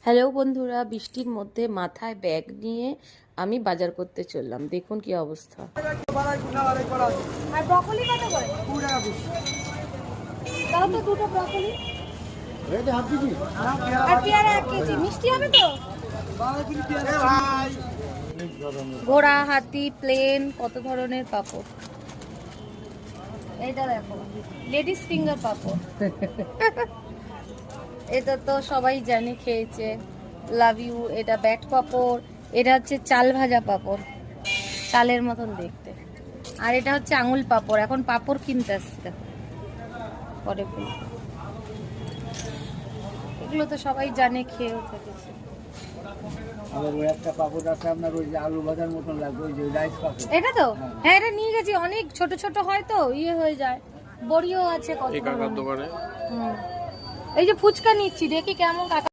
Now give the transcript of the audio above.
Hello বন্ধুরা, বৃষ্টির মধ্যে মাথায় ব্যাগ নিয়ে আমি বাজার করতে চললাম। দেখুন কি অবস্থা। আর ব্রকলি কত করে? দাও তো দুটো ব্রকলি। আর পেয়ারা 1 কেজি। মিষ্টি হবে তো? ঘোড়া, হাতি, প্লেন, কত ধরনের পাপড়। এইটা দেখো, লেডিস ফিঙ্গার পাপড়। এটা তো সবাই জানে, খেয়েছে। Love you. এটা ব্যাট পাপড়। এটা হচ্ছে চাল ভাজা পাপড়, চালের মতন দেখতে। আর এটা হচ্ছে আঙুল পাপড়। এখন পাপড় কিনতে আসছে, দেখো পরে বলবো। এগুলো তো সবাই জানে, খেয়েও থেকেছে। এটা তো হ্যাঁ, এটা নিয়ে গেছি। অনেক ছোট ছোট হয় তো ইয়ে হয়ে যায়। বড়িও আছে কত। এই যে ফুচকা নিচ্ছি, দেখি কেমন। কাকা